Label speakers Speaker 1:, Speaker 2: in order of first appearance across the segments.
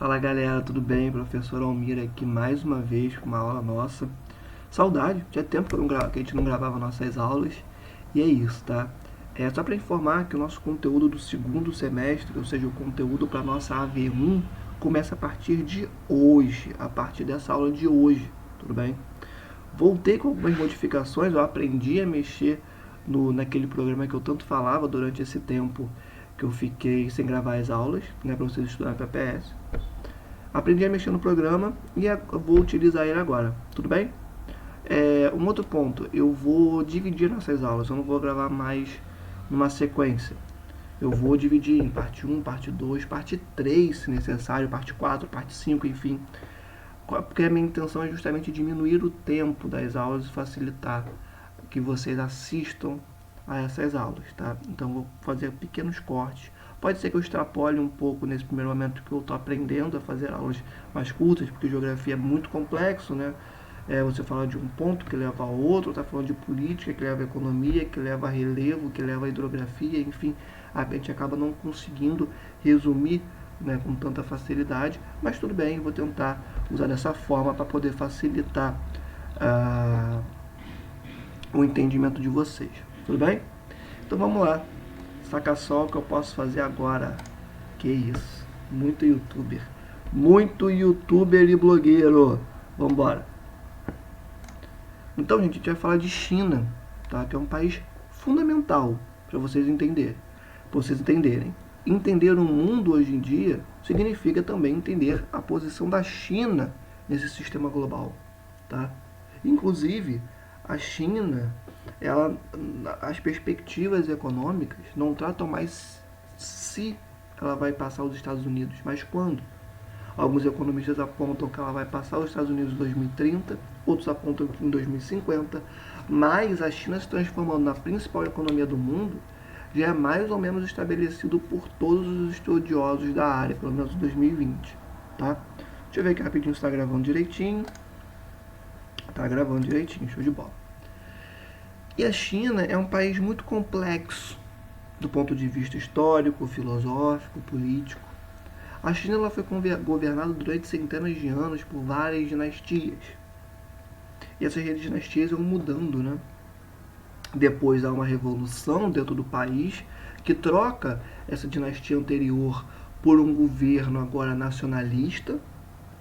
Speaker 1: Fala galera, tudo bem? Professor Almir aqui mais uma vez com uma aula nossa. Saudade, tinha tempo que a gente não gravava nossas aulas. E é isso, tá? É só para informar que o nosso conteúdo do segundo semestre, ou seja, o conteúdo para nossa AV1, começa a partir de hoje, a partir dessa aula de hoje, tudo bem? Voltei com algumas modificações, eu aprendi a mexer naquele programa que eu tanto falava durante esse tempo que eu fiquei sem gravar as aulas, né, para vocês estudarem PPS. Aprendi a mexer no programa e vou utilizar ele agora, tudo bem? Um outro ponto, eu vou dividir nossas aulas, eu não vou gravar mais numa sequência. Eu vou dividir em parte 1, parte 2, parte 3, se necessário, parte 4, parte 5, enfim. Porque a minha intenção é justamente diminuir o tempo das aulas e facilitar que vocês assistam a essas aulas, tá? Então vou fazer pequenos cortes. Pode ser que eu extrapole um pouco nesse primeiro momento que eu estou aprendendo a fazer aulas mais curtas, porque geografia é muito complexo, né? Você fala de um ponto que leva a outro, está falando de política, que leva a economia, que leva a relevo, que leva a hidrografia, enfim, a gente acaba não conseguindo resumir, né, com tanta facilidade, mas tudo bem, vou tentar usar dessa forma para poder facilitar o entendimento de vocês, tudo bem? Então vamos lá, saca só o que eu posso fazer agora. Que isso, muito youtuber e blogueiro. Vambora. Então, gente, a gente vai falar de China, tá? Que é um país fundamental para vocês entenderem. Pra vocês entenderem. Entender o mundo hoje em dia significa também entender a posição da China nesse sistema global, tá? Inclusive, a China, as perspectivas econômicas não tratam mais se ela vai passar os Estados Unidos, mas quando. Alguns economistas apontam que ela vai passar os Estados Unidos em 2030, outros apontam que em 2050, mas a China se transformando na principal economia do mundo já é mais ou menos estabelecido por todos os estudiosos da área, pelo menos em 2020. Tá? Deixa eu ver aqui rapidinho se está gravando direitinho. Está gravando direitinho, show de bola. E a China é um país muito complexo do ponto de vista histórico, filosófico, político. A China ela foi governada durante centenas de anos por várias dinastias. E essas dinastias vão mudando, né? Depois há uma revolução dentro do país que troca essa dinastia anterior por um governo agora nacionalista.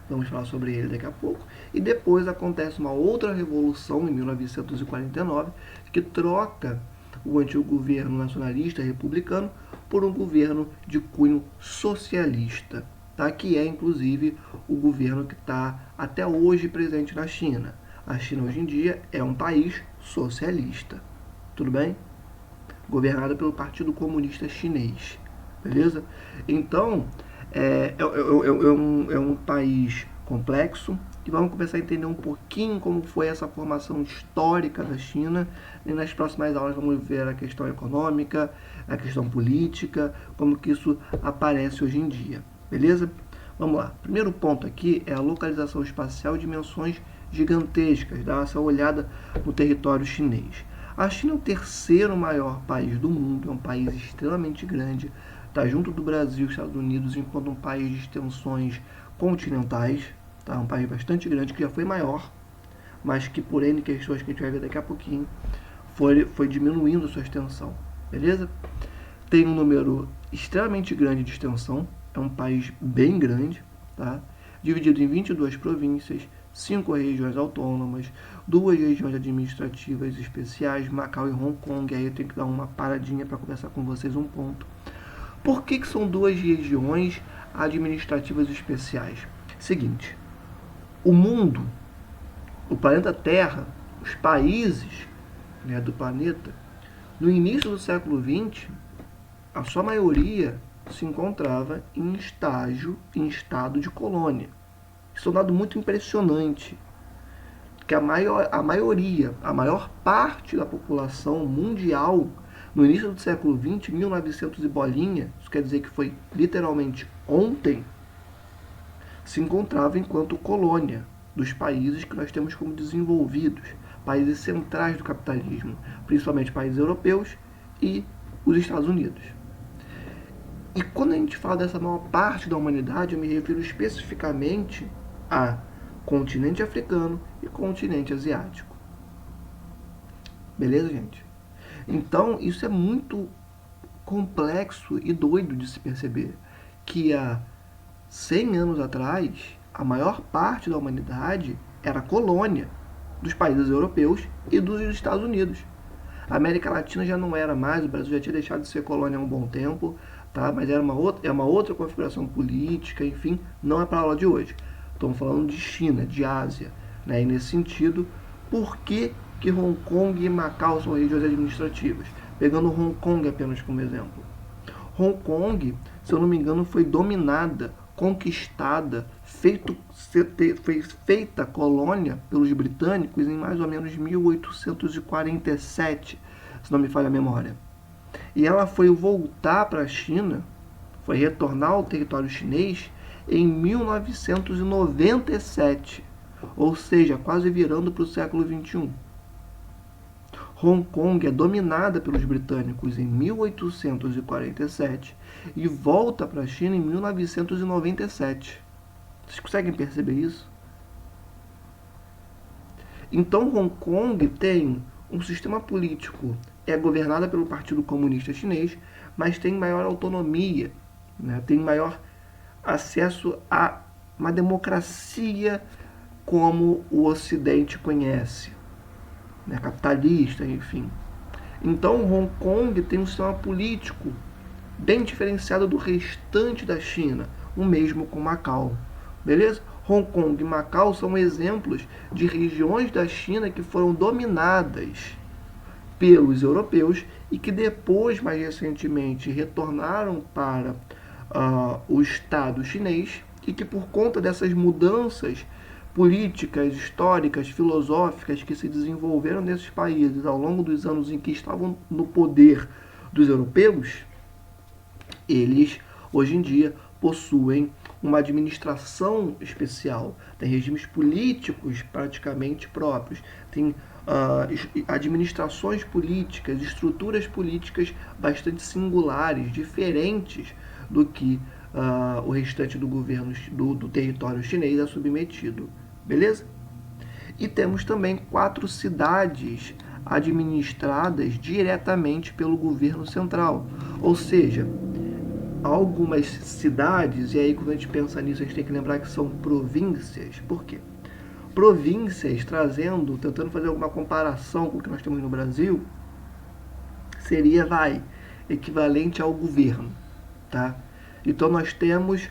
Speaker 1: Vamos falar sobre ele daqui a pouco. E depois acontece uma outra revolução em 1949 que troca o antigo governo nacionalista republicano por um governo de cunho socialista, tá? Que é inclusive o governo que está até hoje presente na China. A China hoje em dia é um país socialista, tudo bem? Governado pelo Partido Comunista Chinês, beleza? Então, é um país complexo e vamos começar a entender um pouquinho como foi essa formação histórica da China. E nas próximas aulas vamos ver a questão econômica, a questão política, como que isso aparece hoje em dia, beleza? Vamos lá. Primeiro ponto aqui é a localização espacial e dimensões gigantescas. Dá essa olhada no território chinês. A China é o terceiro maior país do mundo, é um país extremamente grande, está junto do Brasil e Estados Unidos enquanto um país de extensões continentais, tá? Um país bastante grande que já foi maior, mas que por N questões que a gente vai ver daqui a pouquinho, foi diminuindo sua extensão, beleza? Tem um número extremamente grande de extensão, é um país bem grande, tá? Dividido em 22 províncias, 5 regiões autônomas, 2 regiões administrativas especiais, Macau e Hong Kong. Aí eu tenho que dar uma paradinha para conversar com vocês um ponto. Por que são 2 regiões administrativas especiais? Seguinte, o mundo, o planeta Terra, os países, né, do planeta, no início do século XX, a sua maioria se encontrava em estado de colônia. Isso é um dado muito impressionante, que a maior parte da população mundial, no início do século XX, 1900 e bolinha, isso quer dizer que foi literalmente ontem, se encontrava enquanto colônia dos países que nós temos como desenvolvidos, países centrais do capitalismo, principalmente países europeus e os Estados Unidos. E quando a gente fala dessa maior parte da humanidade, eu me refiro especificamente a continente africano e continente asiático. Beleza, gente? Então, isso é muito complexo e doido de se perceber. Que há 100 anos atrás, a maior parte da humanidade era colônia dos países europeus e dos Estados Unidos. A América Latina já não era mais, o Brasil já tinha deixado de ser colônia há um bom tempo, tá? Mas era uma outra configuração política, enfim, não é para a aula de hoje. Estamos falando de China, de Ásia, né? E nesse sentido, por que, que Hong Kong e Macau são regiões administrativas? Pegando Hong Kong apenas como exemplo. Hong Kong, se eu não me engano, foi dominada, conquistada, feita colônia pelos britânicos em mais ou menos 1847, se não me falha a memória. E ela foi voltar para a China, foi retornar ao território chinês em 1997, ou seja, quase virando para o século XXI. Hong Kong é dominada pelos britânicos em 1847 e volta para a China em 1997. Vocês conseguem perceber isso? Então, Hong Kong tem um sistema político, é governada pelo Partido Comunista Chinês, mas tem maior autonomia, né? Tem maior acesso a uma democracia como o Ocidente conhece, né? Capitalista, enfim. Então, Hong Kong tem um sistema político bem diferenciado do restante da China, o mesmo com Macau. Beleza? Hong Kong e Macau são exemplos de regiões da China que foram dominadas pelos europeus e que depois, mais recentemente, retornaram para o Estado chinês e que, por conta dessas mudanças políticas, históricas, filosóficas que se desenvolveram nesses países ao longo dos anos em que estavam no poder dos europeus, eles, hoje em dia, possuem uma administração especial, tem regimes políticos praticamente próprios, tem administrações políticas, estruturas políticas bastante singulares, diferentes do que o restante do governo do território chinês é submetido. Beleza? E temos também 4 cidades administradas diretamente pelo governo central, ou seja, algumas cidades, e aí quando a gente pensa nisso a gente tem que lembrar que são províncias. Por quê? Províncias, tentando fazer alguma comparação com o que nós temos no Brasil, seria, equivalente ao governo, tá? Então nós temos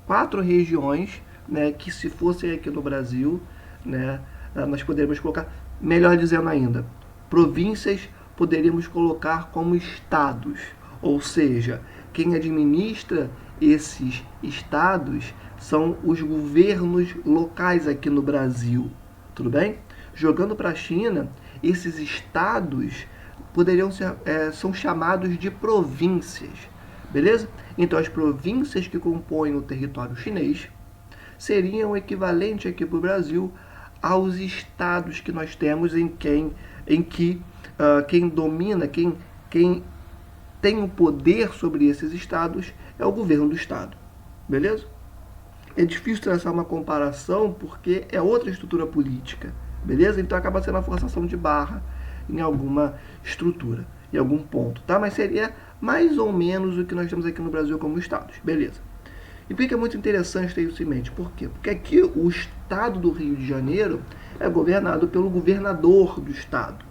Speaker 1: 4 regiões, né, que se fossem aqui no Brasil, né, nós poderíamos colocar, melhor dizendo ainda, províncias poderíamos colocar como estados, ou seja, quem administra esses estados são os governos locais aqui no Brasil, tudo bem? Jogando para a China, esses estados são chamados de províncias, beleza? Então as províncias que compõem o território chinês seriam o equivalente aqui para o Brasil aos estados que nós temos em que quem domina, quem tem o poder sobre esses estados é o governo do estado, beleza? É difícil traçar uma comparação porque é outra estrutura política, beleza? Então acaba sendo uma forçação de barra em alguma estrutura, em algum ponto, tá? Mas seria mais ou menos o que nós temos aqui no Brasil como estados, beleza? E por que é muito interessante ter isso em mente? Por quê? Porque aqui o estado do Rio de Janeiro é governado pelo governador do estado.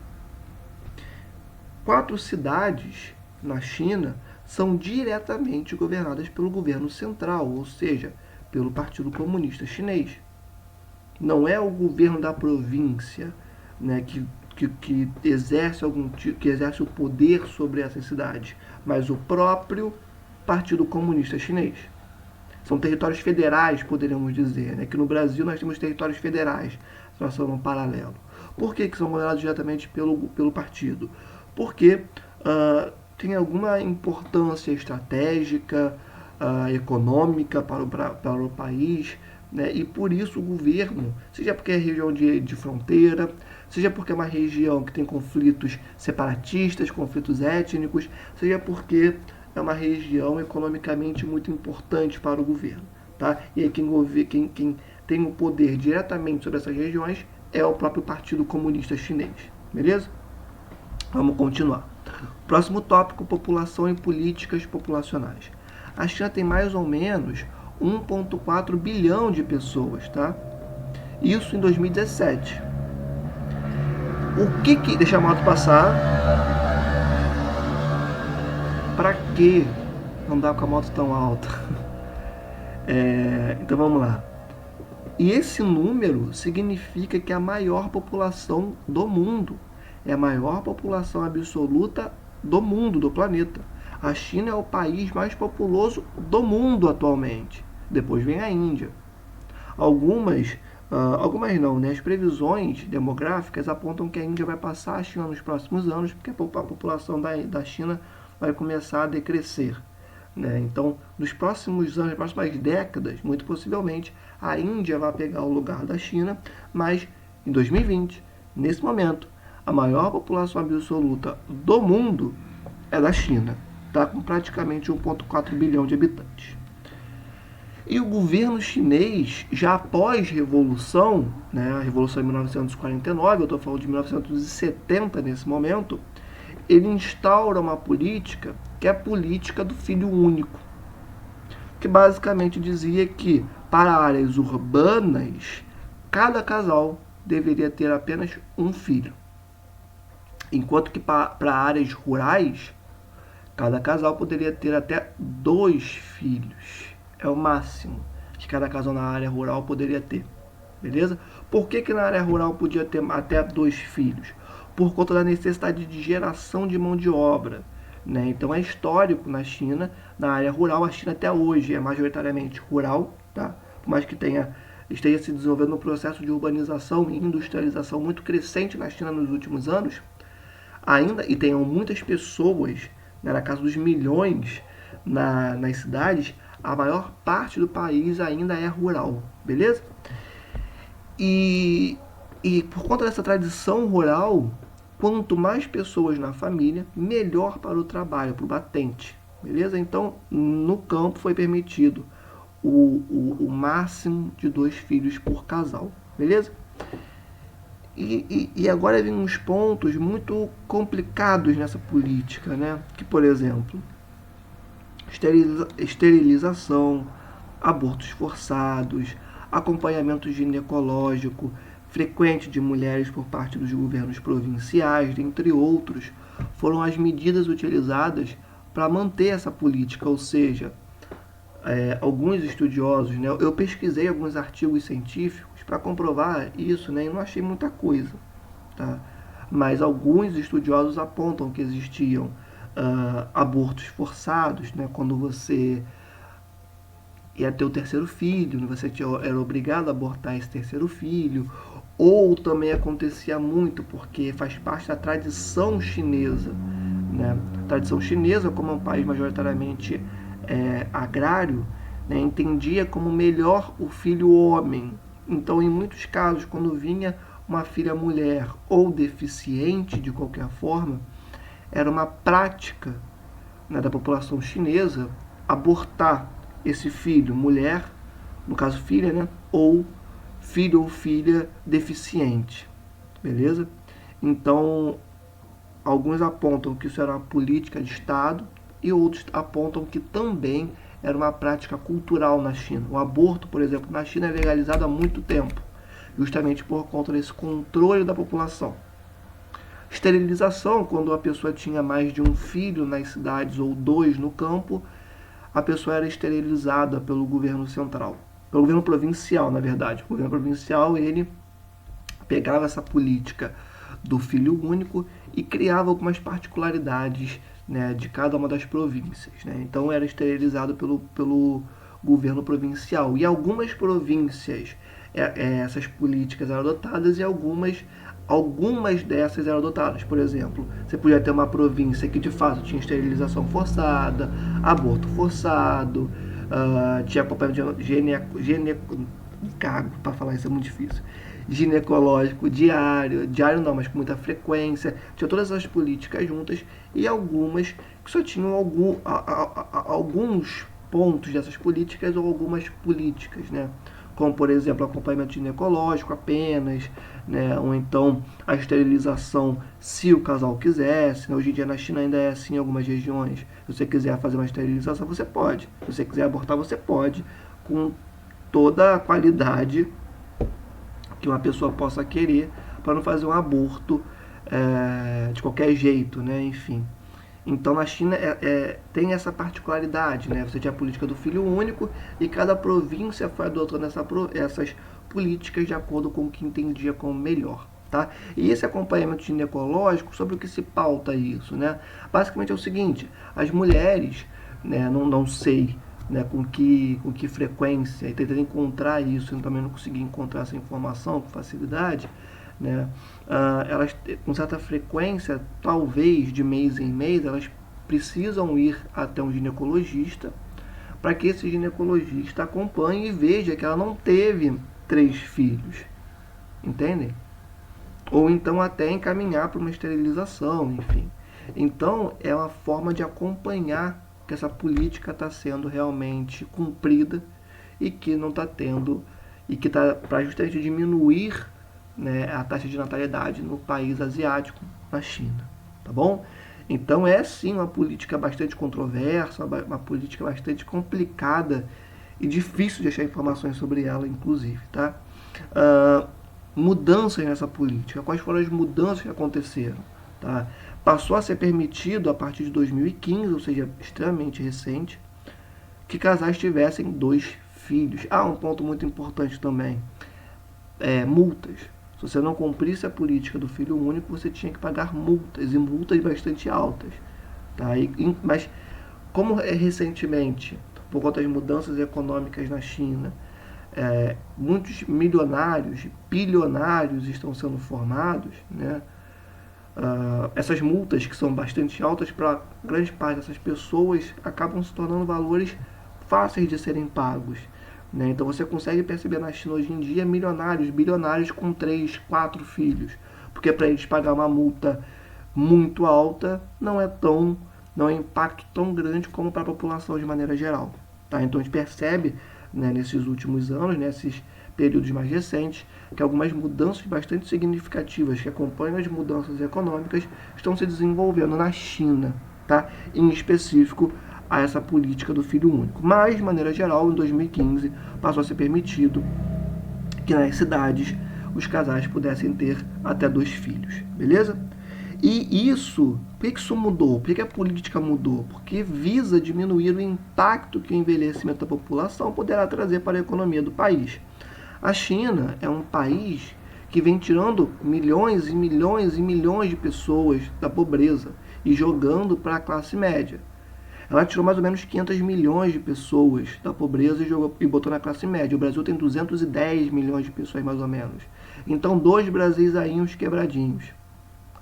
Speaker 1: 4 cidades na China são diretamente governadas pelo governo central, ou seja, pelo Partido Comunista Chinês. Não é o governo da província, né, que exerce o poder sobre essas cidades, mas o próprio Partido Comunista Chinês. São territórios federais, poderíamos dizer, né? Que no Brasil nós temos territórios federais, traçando um paralelo. Por que são governados diretamente pelo partido? Porque tem alguma importância estratégica, econômica para o país, né? E por isso o governo, seja porque é região de fronteira, seja porque é uma região que tem conflitos separatistas, conflitos étnicos, seja porque é uma região economicamente muito importante para o governo. Tá? E aí quem tem o poder diretamente sobre essas regiões é o próprio Partido Comunista Chinês. Beleza? Vamos continuar. Próximo tópico, população e políticas populacionais. A China tem mais ou menos 1,4 bilhão de pessoas, tá? Isso em 2017. O que que... Deixa a moto passar. Pra que andar com a moto tão alta? Então vamos lá. E esse número significa que é a maior população do mundo. É a maior população absoluta do mundo, do planeta. A China é o país mais populoso do mundo atualmente. Depois vem a Índia. Algumas não, né? As previsões demográficas apontam que a Índia vai passar a China nos próximos anos, porque a população da China vai começar a decrescer. Né? Então, nos próximos anos, nas próximas décadas, muito possivelmente, a Índia vai pegar o lugar da China, mas em 2020, nesse momento, a maior população absoluta do mundo é da China, tá? Com praticamente 1,4 bilhão de habitantes. E o governo chinês, já após Revolução, né, a Revolução de 1949, eu estou falando de 1970 nesse momento, ele instaura uma política que é a política do filho único, que basicamente dizia que para áreas urbanas, cada casal deveria ter apenas um filho, enquanto que para áreas rurais, cada casal poderia ter até 2 filhos. É o máximo que cada casal na área rural poderia ter. Beleza? Por que na área rural podia ter até 2 filhos? Por conta da necessidade de geração de mão de obra. Né? Então é histórico na China, na área rural. A China até hoje é majoritariamente rural, tá? Por mais que esteja se desenvolvendo um processo de urbanização e industrialização muito crescente na China nos últimos anos, ainda, e tenham muitas pessoas, né, na casa dos milhões nas cidades, a maior parte do país ainda é rural, beleza? E por conta dessa tradição rural, quanto mais pessoas na família, melhor para o trabalho, para o batente, beleza? Então, no campo foi permitido o máximo de 2 filhos por casal, beleza? E agora vem uns pontos muito complicados nessa política, né? Que, por exemplo, esterilização, abortos forçados, acompanhamento ginecológico frequente de mulheres por parte dos governos provinciais, entre outros, foram as medidas utilizadas para manter essa política. Ou seja, alguns estudiosos, né, eu pesquisei alguns artigos científicos para comprovar isso, né, e não achei muita coisa, tá? Mas alguns estudiosos apontam que existiam abortos forçados, né, quando você ia ter o terceiro filho, né, você era obrigado a abortar esse terceiro filho, ou também acontecia muito porque faz parte da tradição chinesa, né? A tradição chinesa, como é um país majoritariamente agrário, né, entendia como melhor o filho homem. Então, em muitos casos, quando vinha uma filha mulher ou deficiente de qualquer forma, era uma prática, né, da população chinesa abortar esse filho, mulher, no caso filha, né, ou filho ou filha deficiente, beleza? Então, alguns apontam que isso era uma política de Estado e outros apontam que também era uma prática cultural na China. O aborto, por exemplo, na China é legalizado há muito tempo, justamente por conta desse controle da população. Esterilização, quando a pessoa tinha mais de um filho nas cidades ou 2 no campo, a pessoa era esterilizada pelo governo central, pelo governo provincial, na verdade. O governo provincial, ele pegava essa política do filho único e criava algumas particularidades, né, de cada uma das províncias, né? Então era esterilizado pelo governo provincial. E algumas províncias essas políticas eram adotadas e algumas dessas eram adotadas. Por exemplo, você podia ter uma província que de fato tinha esterilização forçada, aborto forçado, tinha acompanhamento cago para falar isso, é muito difícil, ginecológico diário não, mas com muita frequência. Tinha todas essas políticas juntas e algumas que só tinham alguns pontos dessas políticas ou algumas políticas, né? Como, por exemplo, acompanhamento ginecológico apenas, né? Ou então a esterilização se o casal quisesse. Né? Hoje em dia na China ainda é assim em algumas regiões. Se você quiser fazer uma esterilização, você pode. Se você quiser abortar, você pode, com toda a qualidade que uma pessoa possa querer, para não fazer um aborto de qualquer jeito, né? Enfim. Então na China tem essa particularidade, né? Você tinha a política do filho único e cada província foi adotando essas políticas de acordo com o que entendia como melhor. Tá? E esse acompanhamento ginecológico, sobre o que se pauta isso? Né? Basicamente é o seguinte, as mulheres, né, não sei, né, com que frequência, e tentando encontrar isso, eu também não consegui encontrar essa informação com facilidade, né, elas com certa frequência, talvez de mês em mês, elas precisam ir até um ginecologista para que esse ginecologista acompanhe e veja que ela não teve 3 filhos, entendem? Ou então até encaminhar para uma esterilização, enfim. Então é uma forma de acompanhar que essa política está sendo realmente cumprida e que não está tendo, e que está para justamente diminuir, né, a taxa de natalidade no país asiático, na China, tá bom? Então é sim uma política bastante controversa, uma política bastante complicada e difícil de achar informações sobre ela, inclusive, tá? Mudanças nessa política. Quais foram as mudanças que aconteceram? Tá? Passou a ser permitido a partir de 2015, ou seja, extremamente recente, que casais tivessem 2 filhos. Um ponto muito importante também, multas. Se você não cumprisse a política do filho único, você tinha que pagar multas, e multas bastante altas. Tá? Mas como recentemente, por conta das mudanças econômicas na China, muitos milionários, bilionários estão sendo formados, né? Essas multas, que são bastante altas para grande parte dessas pessoas, acabam se tornando valores fáceis de serem pagos, né? Então você consegue perceber na China hoje em dia milionários, bilionários com 3, 4 filhos, porque para eles pagar uma multa muito alta não é um impacto tão grande como para a população de maneira geral. Tá? Então a gente percebe, né, nesses últimos anos, nesses períodos mais recentes, que algumas mudanças bastante significativas que acompanham as mudanças econômicas estão se desenvolvendo na China, tá? Em específico a essa política do filho único. Mas, de maneira geral, em 2015 passou a ser permitido que nas cidades os casais pudessem ter até 2 filhos, beleza? E isso, por que isso mudou? Por que a política mudou? Porque visa diminuir o impacto que o envelhecimento da população poderá trazer para a economia do país. A China é um país que vem tirando milhões e milhões e milhões de pessoas da pobreza e jogando para a classe média. Ela tirou mais ou menos 500 milhões de pessoas da pobreza e botou na classe média. O Brasil tem 210 milhões de pessoas, mais ou menos. Então, 2 Brasis aí, uns quebradinhos.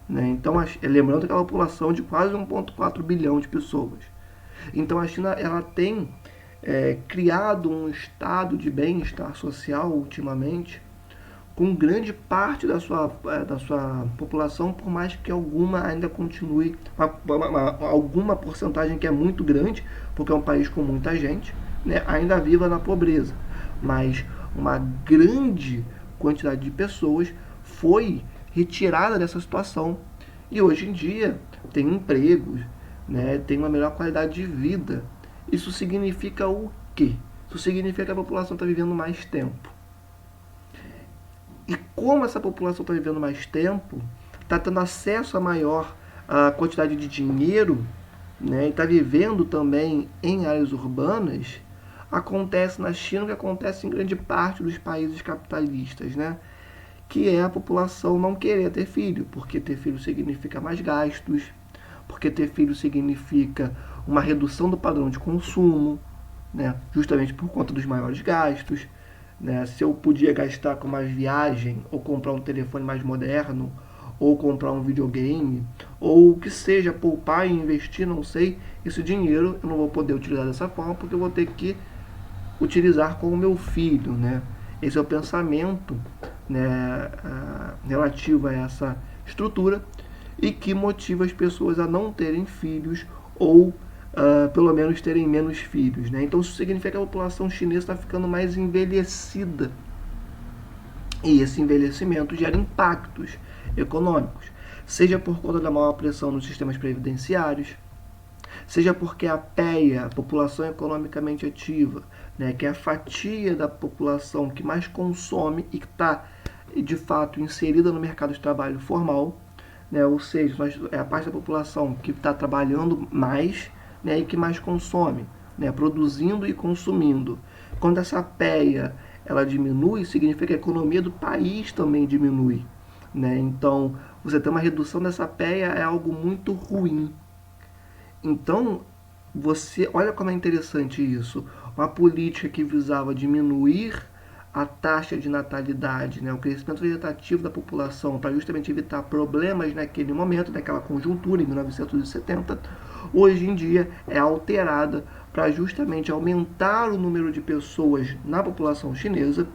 Speaker 1: Né? Então, lembrando que é uma população de quase 1,4 bilhão de pessoas. Então, a China ela tem criado um estado de bem-estar social ultimamente, com grande parte da sua população, por mais que alguma ainda continue, alguma porcentagem que é muito grande, porque é um país com muita gente, né, ainda viva na pobreza. Mas uma grande quantidade de pessoas foi retirada dessa situação e hoje em dia tem empregos, né, tem uma melhor qualidade de vida. Isso significa o quê? Isso significa que a população está vivendo mais tempo. E como essa população está vivendo mais tempo, está tendo acesso a maior quantidade de dinheiro, né, e está vivendo também em áreas urbanas, acontece na China o que acontece em grande parte dos países capitalistas, né? Que é a população não querer ter filho, porque ter filho significa mais gastos, porque ter filho significa uma redução do padrão de consumo, né? Justamente por conta dos maiores gastos. Né? Se eu podia gastar com uma viagem, ou comprar um telefone mais moderno, ou comprar um videogame, ou o que seja, poupar e investir, não sei, esse dinheiro eu não vou poder utilizar dessa forma, porque eu vou ter que utilizar com o meu filho, né? Esse é o pensamento, né, relativo a essa estrutura e que motiva as pessoas a não terem filhos ou pelo menos terem menos filhos, né? Então isso significa que a população chinesa está ficando mais envelhecida e esse envelhecimento gera impactos econômicos, seja por conta da maior pressão nos sistemas previdenciários, seja porque a PEA, a população economicamente ativa, né, que é a fatia da população que mais consome e que está de fato inserida no mercado de trabalho formal, né, ou seja, é a parte da população que está trabalhando mais, né, e que mais consome, né, produzindo e consumindo. Quando essa PEA ela diminui, significa que a economia do país também diminui, né? Então, você ter uma redução dessa PEA é algo muito ruim. Então, você olha como é interessante isso. Uma política que visava diminuir a taxa de natalidade, né, o crescimento vegetativo da população, para justamente evitar problemas naquele momento, naquela conjuntura, em 1970, hoje em dia é alterada para justamente aumentar o número de pessoas na população chinesa,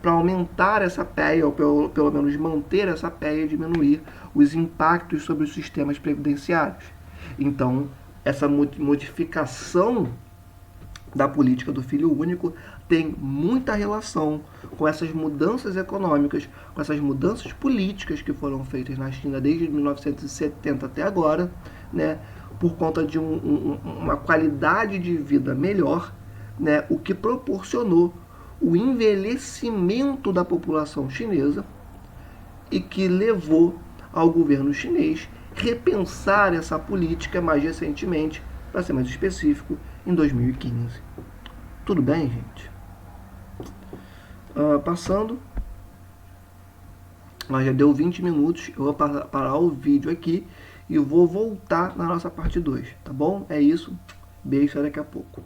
Speaker 1: para aumentar essa PEA, ou pelo menos manter essa PEA e diminuir os impactos sobre os sistemas previdenciários. Então, essa modificação da política do filho único tem muita relação com essas mudanças econômicas, com essas mudanças políticas que foram feitas na China desde 1970 até agora, né, por conta de uma qualidade de vida melhor, né, o que proporcionou o envelhecimento da população chinesa e que levou ao governo chinês repensar essa política mais recentemente, para ser mais específico, em 2015. Tudo bem, gente? Passando, já deu 20 minutos, eu vou parar o vídeo aqui e vou voltar na nossa parte 2, tá bom? É isso, beijo, até daqui a pouco.